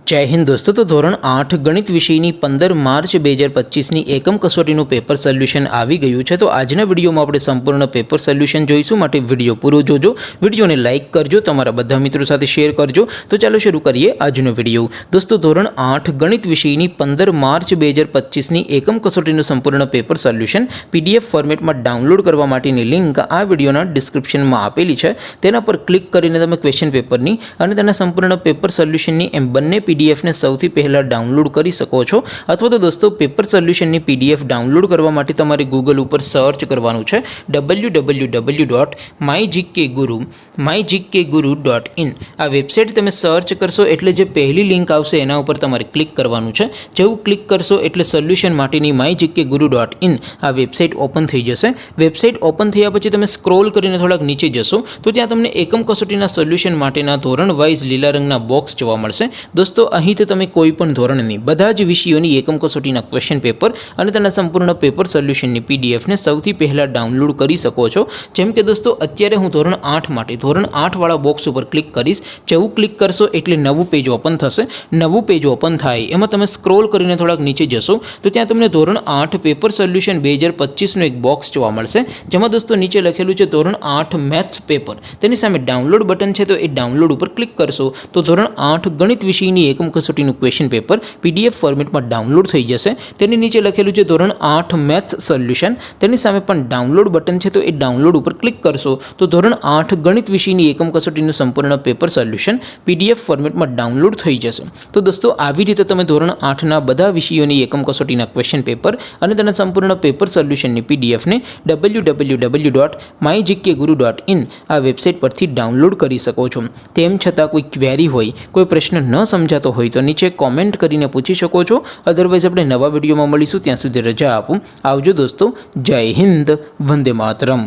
जय हिंद दोस्तों। तो धोरण 8 गणित विषयની 15 માર્ચ 2025ની એકમ કસોટીનું પેપર સોલ્યુશન આવી ગયું છે। તો આજના વિડીયોમાં આપણે સંપૂર્ણ પેપર સોલ્યુશન જોઈશું, માટે વિડીયો પૂરો જોજો, વિડીયોને લાઇક કરજો, તમારા બધા મિત્રો સાથે શેર કરજો। તો ચાલો શરૂ કરીએ આજનો વિડીયો। દોસ્તો ધોરણ 8 ગણિત વિષયની 15 માર્ચ 2025ની એકમ કસોટીનું સંપૂર્ણ પેપર સોલ્યુશન પીડીએફ ફોર્મેટમાં ડાઉનલોડ કરવા માટેની લિંક આ વિડીયોના ડિસ્ક્રિપ્શનમાં આપેલી છે। તેના પર ક્લિક કરીને તમે ક્વેશ્ચન પેપરની અને તેના સંપૂર્ણ પેપર સોલ્યુશનની એમ બંને पीडीएफ ने સૌથી પહેલા ડાઉનલોડ કરી શકો છો। અથવા તો દોસ્તો પેપર સોલ્યુશનની પીડીએફ ડાઉનલોડ કરવા માટે તમારે ગૂગલ ઉપર સર્ચ કરવાનું છે www.mygkguru.in। આ વેબસાઇટ તમે સર્ચ કરશો એટલે જે પહેલી લિંક આવશે એના ઉપર તમારે ક્લિક કરવાનું છે। જેવું ક્લિક કરશો એટલે સોલ્યુશન માટેની mygkguru.in આ વેબસાઇટ ઓપન થઈ જશે। વેબસાઇટ ઓપન થયા પછી તમે સ્ક્રોલ કરીને થોડાક નીચે જશો તો ત્યાં તમને એકમ કસોટીના સોલ્યુશન માટેના ધોરણ વાઇઝ લીલા રંગના બોક્સ જોવા મળશે। दोस्तों अहीं तो तमे कोईपण धोरणनी बधा ज विषयोनी एकम कसोटीना क्वेश्चन पेपर अने तेना संपूर्ण पेपर सोल्यूशननी पीडीएफ ने सौथी पहला डाउनलॉड करी सको छो। जेम के दोस्तों अत्यारे हूँ धोरण 8 माटे धोरण 8 वाळा बॉक्स पर क्लिक करीश। जेवुं क्लिक करशो एटले नवुं पेज ओपन थशे। नवुं पेज ओपन थाय एमां तमे स्क्रोल करीने थोड़ाक नीचे जशो तो त्यां तमने धोरण 8 पेपर सोल्यूशन 2025 नो एक बॉक्स जोवा मळशे। जेमां दोस्तों नीचे लखेलुं छे धोरण 8 मैथ्स पेपर, तेनी सामे डाउनलॉड बटन छे तो ए डाउनलॉड पर क्लिक करशो तो धोरण 8 गणित विषयनी एकम कसोटीનું क्वेश्चन पेपर पीडीएफ फॉर्मेटમાં ડાઉનલોડ થઈ જશે। તેની નીચે લખેલું છે ધોરણ 8 મેથ્સ સોલ્યુશન, તેની સામે પણ ડાઉનલોડ બટન છે તો એ ડાઉનલોડ ઉપર ક્લિક કરશો તો ધોરણ 8 ગણિત વિષયની એકમ કસોટીનું સંપૂર્ણ પેપર સોલ્યુશન પીડીએફ ફોર્મેટમાં ડાઉનલોડ થઈ જશે। તો દોસ્તો આવી રીતે તમે ધોરણ 8 ના બધા વિષયોની એકમ કસોટીના ક્વેશ્ચન પેપર અને તેના સંપૂર્ણ પેપર સોલ્યુશનની પીડીએફ ને www.mygkguru.in આ વેબસાઇટ પરથી ડાઉનલોડ કરી શકો છો। તેમ છતાં કોઈ ક્વેરી હોય, કોઈ પ્રશ્ન ન સમજાતો હોય तो नीचे कॉमेंट करीने पूछी शको छो। अदरवाइज अपने नवा विडियो में मळीशुं, त्यां सुधी रजा आपो। आवजो दोस्तों। जय हिंद, वंदे मातरम।